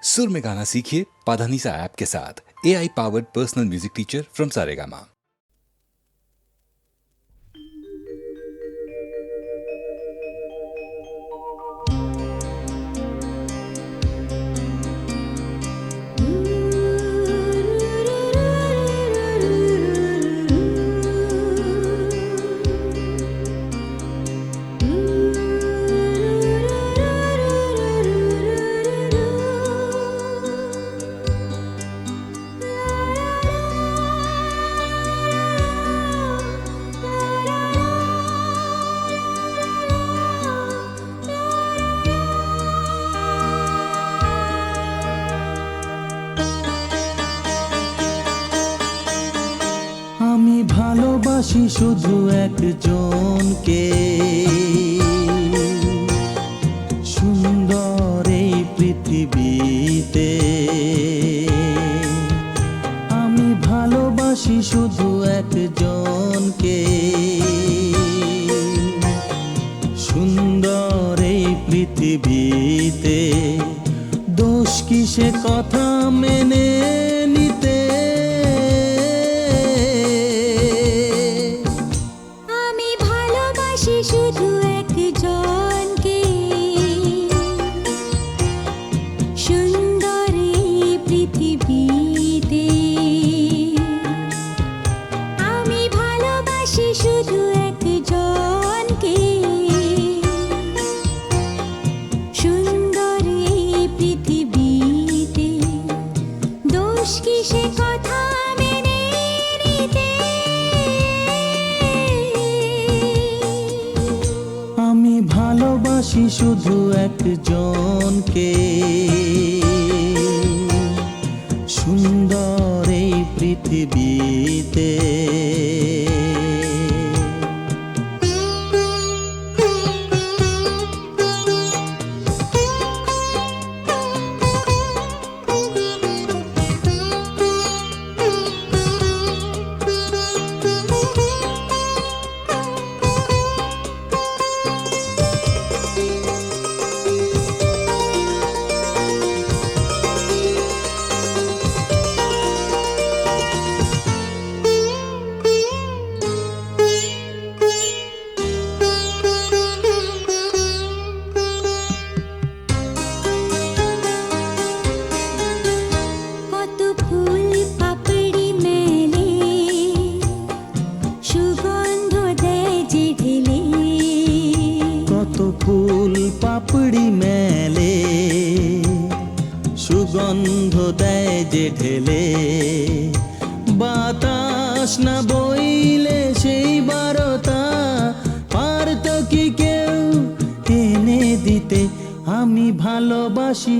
सुर में गाना सीखिए पाधानीसा ऐप के साथ। AI powered personal music teacher from Saregama. আমি ভালোবাসি শুধু একজনকে, সুন্দর এই পৃথিবীতে। আমি ভালোবাসি শুধু একজনকে, সুন্দর এই পৃথিবীতে। দোষ কি সে কথা মেনে নিতে? শুধু একজনকে, সুন্দর এই পৃথিবীতে। আমি ভালোবাসি শুধু একজনকে, সুন্দর এই পৃথিবীতে। দোষ কি সে কথা মেনে নিতে? আমি ভালোবাসি শুধু একজনকে, সুন্দর এই পৃথিবীতে। ফুল পাপড়ি মেলে, সুগন্ধ দেয় যে ঢেলে। বাতাস না বইলে সেই বারতা পারত কি কেউ এনে দিতে? আমি ভালোবাসি,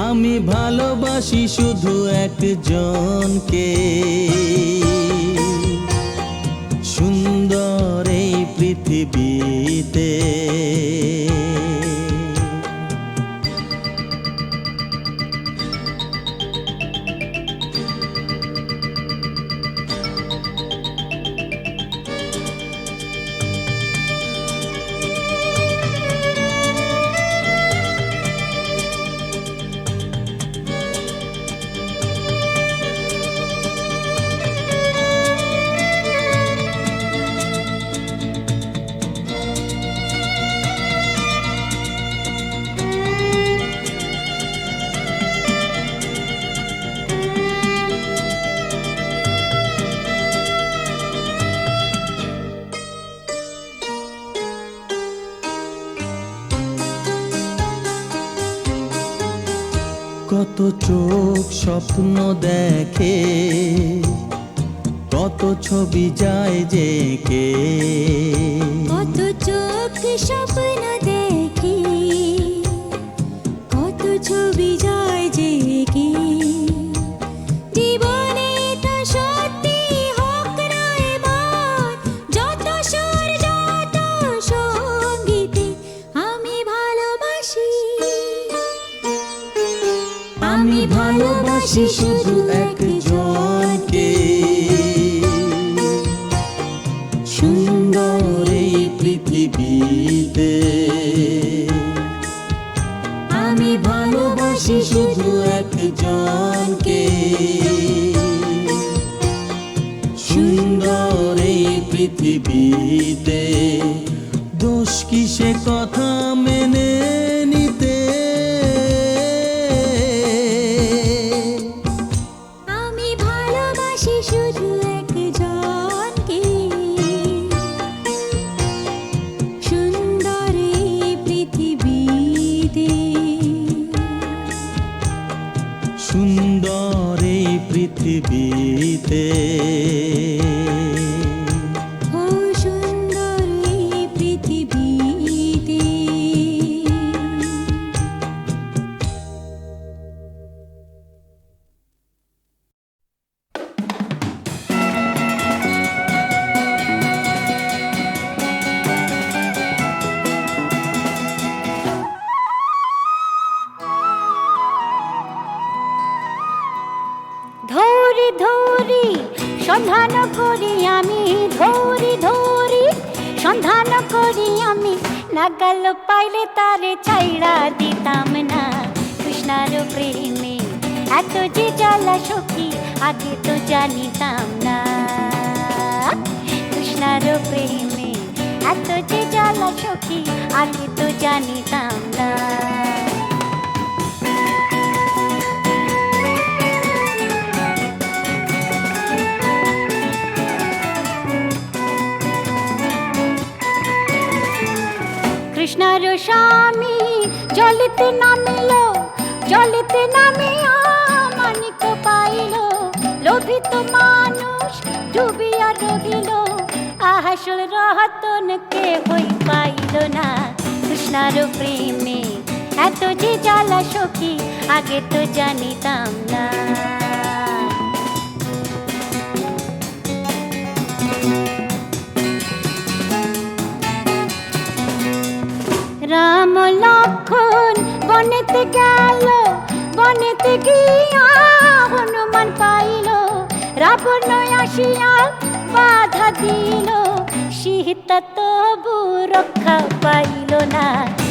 আমি ভালোবাসি শুধু একজনকে, সুন্দর এই পৃথিবীতে। কত চোখ স্বপ্ন দেখে, কত ছবি যায় যে কে। কত চোখ স্বপ্ন দেখে, কত ছবি যায় যে কে। জীবনে তা সত্যি হোক না এবার, যত সুর যত সঙ্গীতে। আমি ভালোবাসি, আমি ভালোবাসি শুধু একজনকে, সুন্দর এই পৃথিবীতে। আমি ভালোবাসি শুধু একজনকে। সুন্দর এই পৃথিবীতে দোষ কি সে কথা মেনে নিতে? আমি ভালোবাসি শুধু একজনকে। সুন্দর এই পৃথিবীতে, সুন্দর এই পৃথিবীতে, ও সুন্দর এই পৃথিবীতে। ধরি ধরি সন্ধান করি আমি, ধরি ধরি সন্ধান করি আমি, নাগাল পাইলে তারে ছাইড়া দিতাম না। কৃষ্ণার প্রেমে এত যে জ্বালা সখী, আগে তো জানিতাম না। কৃষ্ণার প্রেমে এত যে জ্বালা সখী, আগে তো জানিতাম না। কৃষ্ণার স্বামী জলিতে নামিল, জলিতে নামিয়া মানিক পাইল। লোভিত মানুষ ডুবিয়া রহিল, আসল রতন কেহই পাইল না। কৃষ্ণার প্রেমে এত যে জ্বালা সখী, আগে তো জানিতাম না। রাম লক্ষণ বনেতে গেল, বনেতে গিয়া হনুমান পাইল। রাবণ আসিয়া বাধা দিল, সীতা তবু রক্ষা পাইল না।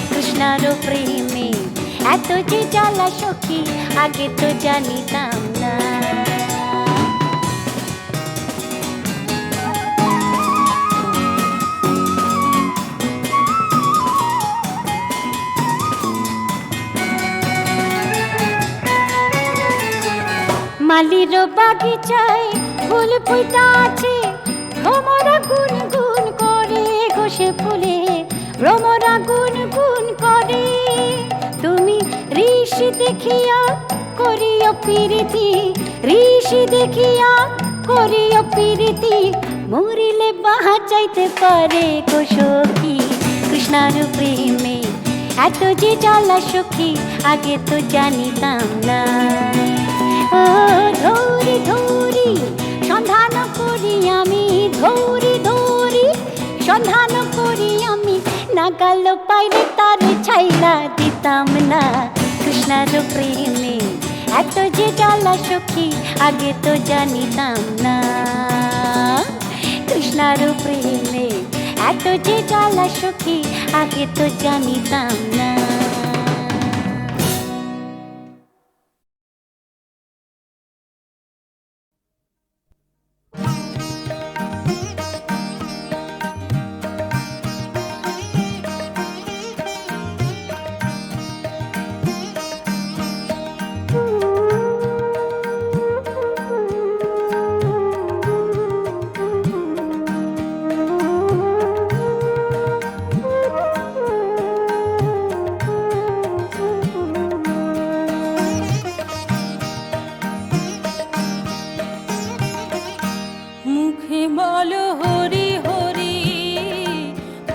কৃষ্ণার প্রেমে এত যে জ্বালা সখী, আগে তো জানিতাম না। মালির বাগিচায় ফুল ফুইতা আছে, ভ্রমরা গুন গুন করে ঘষে ফুলে, ভ্রমরা গুন গুন করে। তুমি ঋষি দেখিয়া করিও প্রীতি, ঋষি দেখিয়া করিও প্রীতি, মরিলে বাঁচাইতে পারে গো সখী। কৃষ্ণার প্রেমে এত যে জ্বালা সখী, আগে তো জানিতাম না। ও ধরি ধরি সন্ধান করি আমি, ধরি ধরি সন্ধান করি আমি, নাগাল পাইলে তারে ছাইড়া দিতাম না। কৃষ্ণার প্রেমে এত যে জ্বালা সখী, আগে তো জানিতাম না। কৃষ্ণার প্রেমে এত যে জ্বালা সখী, আগে তো জানিতাম না।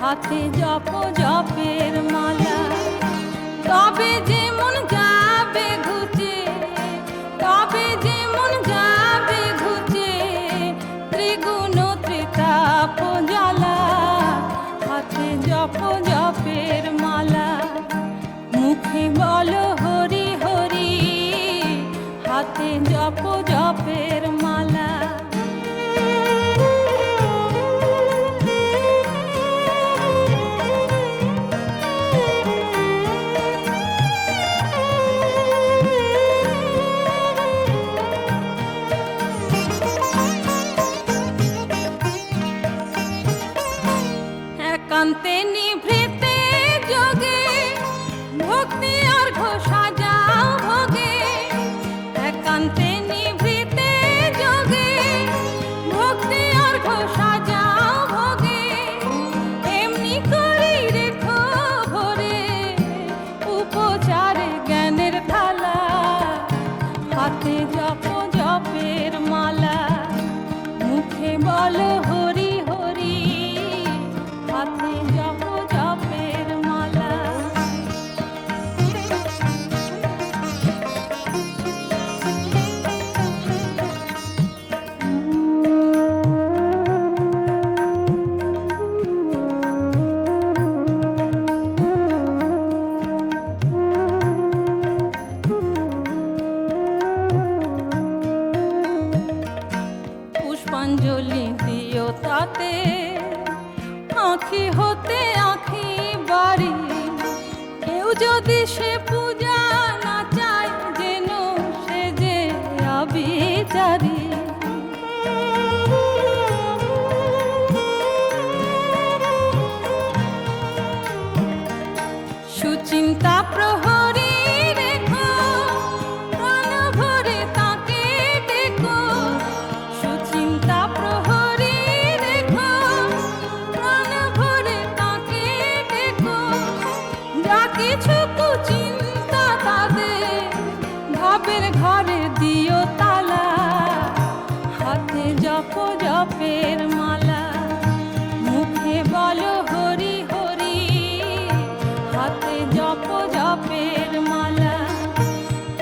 হাতে জপ জপের মালা, তবে যে মন যাবে ঘুচে, তবে যে মন যাবে ঘুচে, ত্রিগুণ ত্রিতাপ জ্বালা। হাতে জপ জপের মালা, মুখে বলো হরি হরি, হাতে জপ জপের মালা। ভক্তি আর ঘোষা যাও ভোগে একান্তে নিভৃতে যোগে ভক্তি আর ঘোষা যাও ভোগে এমনি করি রেখো ভরে উপচারে জ্ঞানের থালা হাতে জপ জপের মালা মুখে বলো হরি হরি হাতে জপ জপের মালা পুষ্পাঞ্জলি দিও তাতে আঁখি হতে আঁখি বাড়ি কেউ যদি সে পূজা না চায় যেন সে যে আবিচারি সুচিন্তা প্রহরী রেখো প্রাণ ভরে তাকে ডেকো সুচিন্তা প্রহরী রেখো প্রাণ ভরে তাকে ডেকো যা কিছু কুচিন্তা তাদের ভাবের ঘরে দিও তালা হাতে জপ জপের মালা মুখে বলো হরি হরি হাতে জপ জপের মালা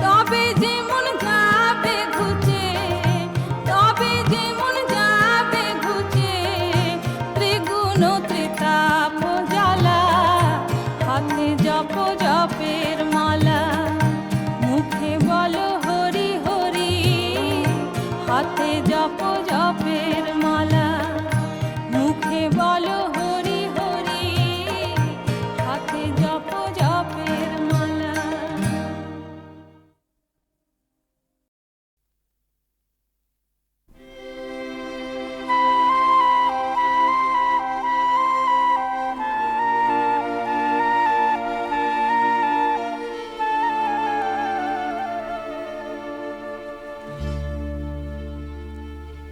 তবে যেমন যাবে ঘুচে তবে যেমন যাবে ঘুচে ত্রিগুণ ত্রিতাপ জ্বালা হাতে জপ জপের মালা মুখে বলো হরি হরি হাতে জপ জপের মালা মুখে বলো হরি হরি হাতে জপ জপের মালা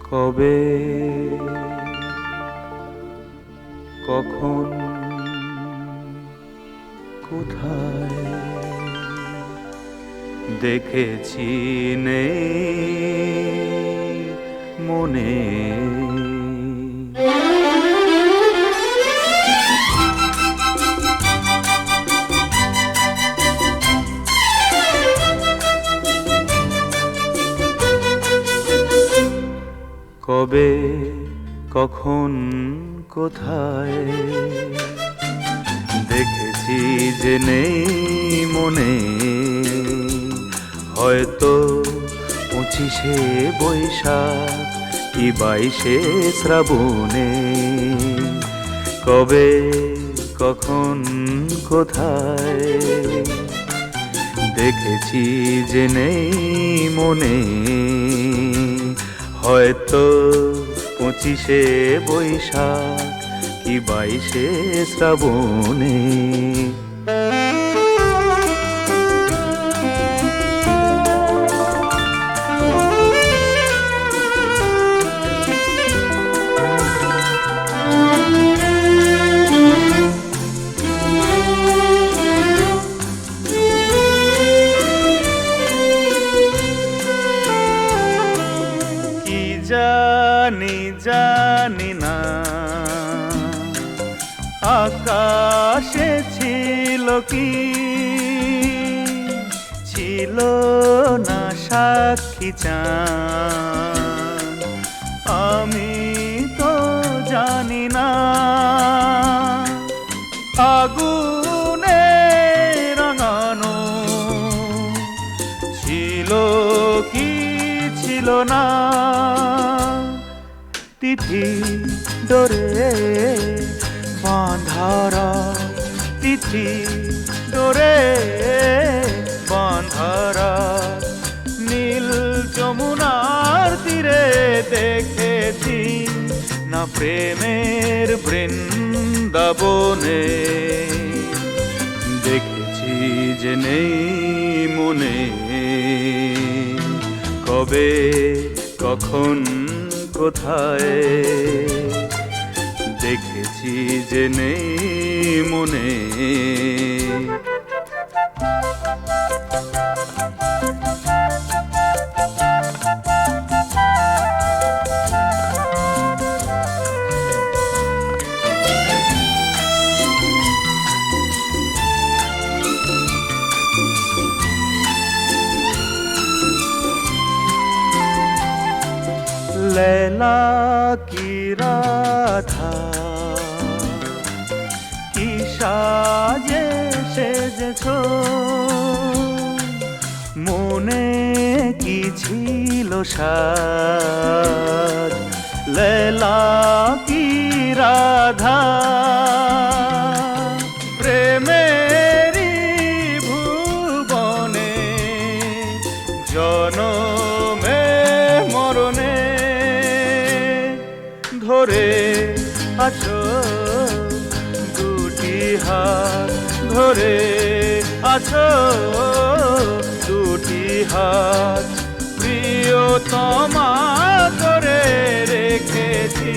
কবে কখন কোথায় দেখেছি নেই মনে কবে কখন কোথায় দেখেছি যে নেই মনে হয়তো 25শে বৈশাখ কি 22শে শ্রাবণে কবে কখন কোথায় দেখেছি যে নেই মনে হয়তো 25শে বৈশাখ কি 22শে শ্রাবণে জানি না আকাশে ছিল কি ছিল না সাক্ষী চাঁদ আমি তো জানি না আগুনে রাঙানো ছিল কি ছিল না তিথি ডোরে বাঁধারা তিথি ডোরে বাঁধারা নীল যমুনার তীরে দেখেছি না প্রেমের বৃন্দাবনে দেখেছি যে নেই মনে, কবে কখন কোথায় দেখেছি যে নেই মনে। लैला की राधा की সাজে সেজেছো, মনে কি ছিল সাজ। लैला की राधा প্রেমেরি ভুবনে জনমে মরণে ধরে আছো দুটি হাত, ধরে আছো দুটি হাত। প্রিয়তমা করে রেখেছি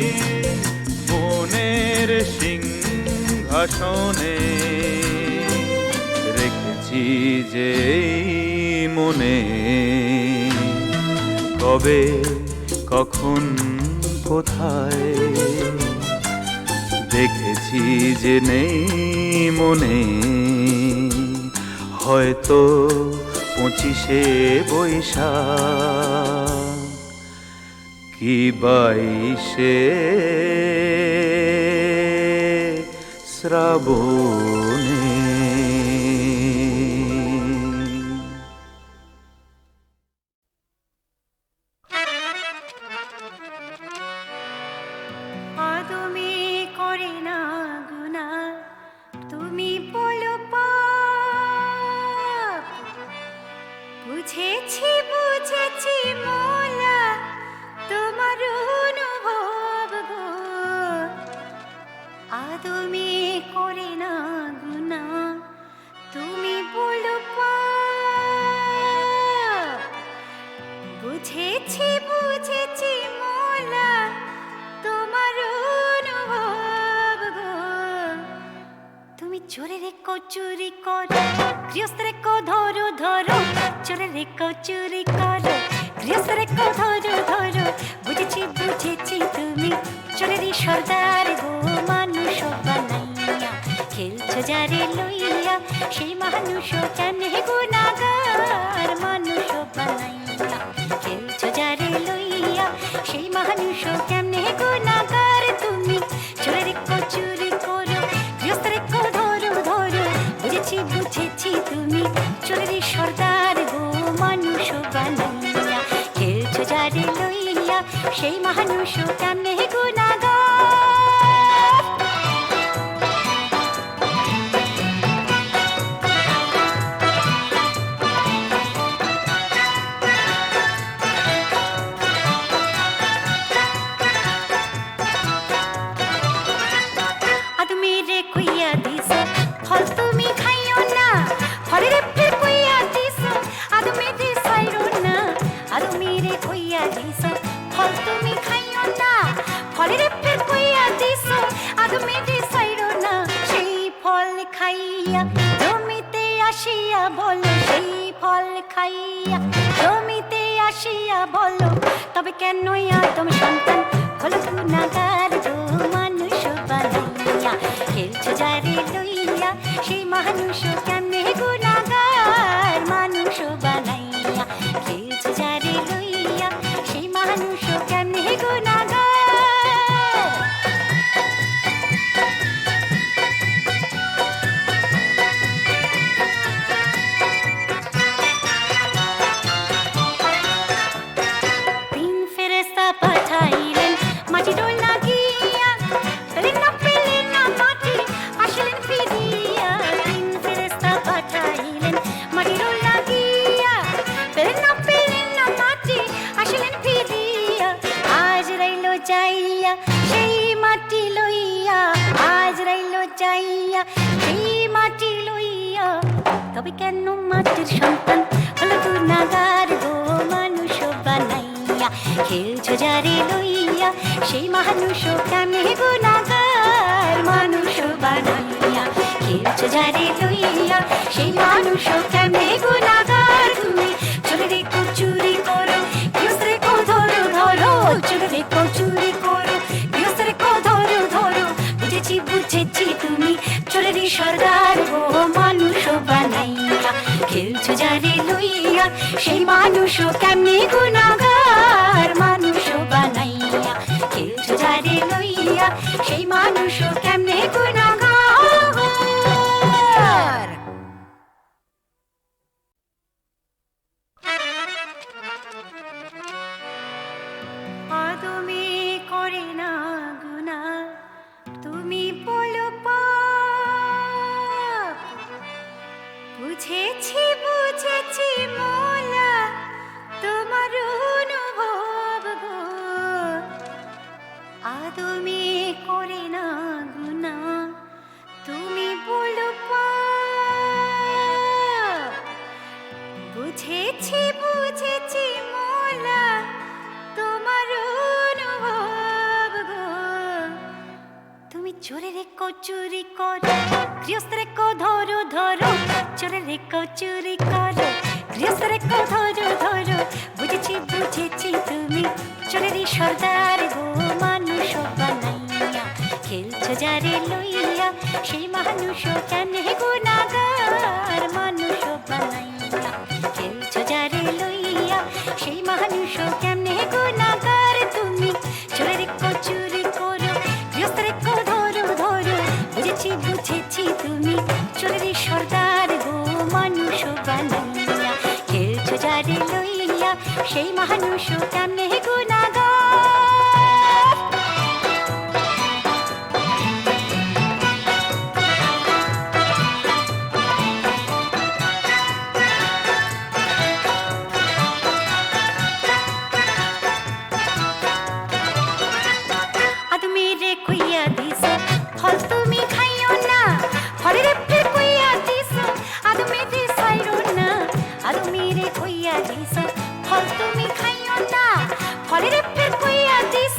মনের সিংহাসনে, রেখেছি যে মনে, কবে কখন কোথায় দেখেছি যে নেই মনে। হয়তো 25শে বৈশাখ কি 22শে শ্রাবণে। তুমি করে না গুনাহ, তুমি বলো পাপ। বুঝেছি বুঝেছি মোলা তোমার অনুভব গো। তুমি করে না গুনাহ, তুমি বলো পাপ। বুঝেছি বুঝেছি মোলা তোমার অনুভব গো। তুমি চোরে রেখো চুরি করো, গৃহস্থ রেখো ধরো ধরো। চোরে রেখো চুরি করো, গৃহস্থ রেখো ধরো ধরো। বুঝেছি বুঝেছি তুমি চোরেরই সর্দার গো। মানুষ বানাইয়া খেলছো যারে লইয়া, সেই মানুষ কেন গুনাহগার। মানুষ বানাইয়া খেলছো যারে লইয়া, সেই মানুষ কেমনে গুনাহগার। তুমি চোরে রেখো চুরি করো, গৃহস্থ রেখো ধরো ধরো। বুঝেছি বুঝেছি তুমি চোরেরই সর্দার গো। মানুষ বানাইয়া খেলছো যারে লইয়া, সেই মানুষ কেমনে গুনাহগার। ফল তুমি খাইও না, ফলের ফের কইয়া দিস। আদমি দি সাইরো না, আদমি রে কইয়া দিস। ফল তুমি খাইও না, ফলের ফের কইয়া দিস। আদমি দি সাইরো না, সেই ফল খাইয়া জমিতে আসিয়া বলো। সেই ফল খাইয়া জমিতে আসিয়া বলো, তবে কেন আদম সন্তান হলো গুনাহগার গো। মানুষ বানাইয়া খেলছো যারে লইয়া, সেই মানুষ কেমনে গুনাহগার। মানুষ বানাইয়া খেলছো যারে লইয়া, সেই মানুষ কেমনে গুনাহগার। তিন ফেরেশতা পাঠাইলেন মাটি ডোল লাগিয়া, পেলেন না মাটি আসলেন ফিরিয়া। তিন ফেরেশতা পাঠাইলেন কেন মাটির সন্তান হলো গুনাগার গো মানুষ বানাইয়া খেলছো যারে লইয়া সেই মানুষ কেমনে গুনাগার মানুষ বানাইয়া খেলছো যারে লইয়া সেই মানুষ কেমনে গুনাগার তুমি চলে রেখো চুরি করো গৃহস্থরে কো ধরো ধরো চলে রেখো চুরি করো গৃহস্থরে কো ধরো ধরো বুঝেছি বুঝেছি তুমি চোরেরই সর্দার গো মানুষ বানাইয়া খেলছো যারে লইয়া সেই মানুষ কেমনে গুনাগার মানুষ বানাইয়া খেলছো যারে লইয়া সেই মানুষ কেমনে গুনাগার আদমি করে না গুনাহ তুমি বলো পাপ বুঝেছি বুঝেছি মোলা তোমার অনুভব গো আদমি করে না গুনাহ তুমি বলো পাপ বুঝেছি বুঝেছি মোলা তোমার অনুভব গো তুমি চোরে রেখো চুরি করো গৃহস্থরে কো ধরো ধরো চোরে রেখো চুরি করো গৃহস্থরে কো ধরো ধরো বুঝেছি বুঝেছি তুমি চোরেরই সর্দার গো মানুষ বানাইয়া খেলছো যারে লইয়া সেই মানুষ কেমনে গুনাগার মানুষ বানাইয়া খেলছো যারে লইয়া সেই মানুষ কেমনে গুনাগার তুমি চোরে রেখো চুরি করো গৃহস্থরে কো ধরো ধরো বুঝেছি বুঝেছি তুমি চোরেরই সর্দার গো মানুষ বানাইয়া খেলছো যারে লইয়া সেই মানুষ কেমনে গুনাগার আদমি রে কইয়া দিস ফল তুমি খাইও না ফলের ফের কইয়া দিস আদমি রে সাইরো না আদমি রে কইয়া দিস ফল তুমি খাইও না ফলের ফের কইয়া দিস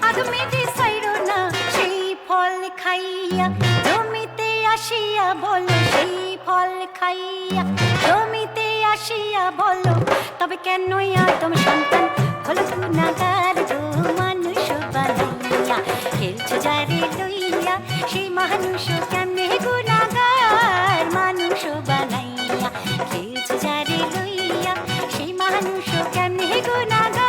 আদমি রে সাইরো না সেই ফল খাইয়া জমিতে আসিয়া বলো সেই ফল খাইয়া জমিতে আসিয়া বলো তবে কেন আদম সন্তান হলো গুনাগার গো মানুষ বানাইয়া খেলছো যারে লইয়া সেই মানুষ কেমনে গুনাগার মানুষ বানাইয়া খেলছো যারে লইয়া সেই মানুষ কেমনে গুনাগার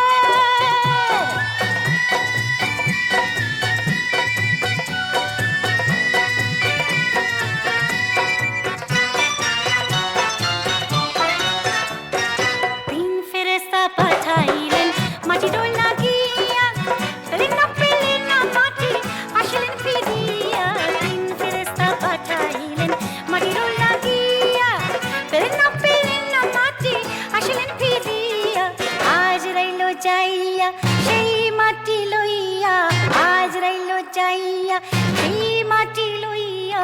তিন ফেরেশতা পাঠাইলেন মাটি ডোল লাগিয়া পেলেন না মাটি আসলেন ফিরিয়া তিন ফেরেশতা পাঠাইলেন মাটি ডোল লাগিয়া পেলেন না মাটি আসলেন ফিরিয়া আজ রইলো যাইয়া সেই মাটি লইয়া আজ রইলো যাইয়া সেই মাটি লইয়া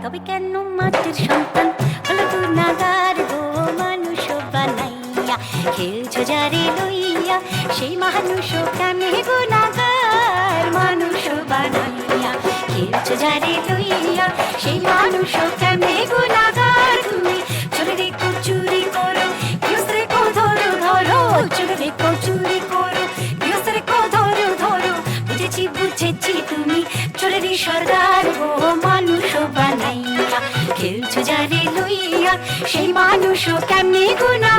তবে কেন মাটির সন্তান হলো গুনাগার গো মানুষ বানাইয়া খেলছো যারে লইয়া সেই মানুষ কেমনে গুনাগার মানুষ বানাইয়া খেলছো যারে লইয়া সেই মানুষ কেমনে গুনাগার তুমি চলে রেখো চুরি করো গৃহস্থরে কো ধরো ধরো চলে রেখো চুরি করো গৃহস্থরে কো ধরো ধরো বুঝেছি বুঝেছি তুমি চোরেরই সর্দার গো মানুষ বানাইয়া খেলছো যারে লইয়া সেই মানুষ কেমনে গুনাগার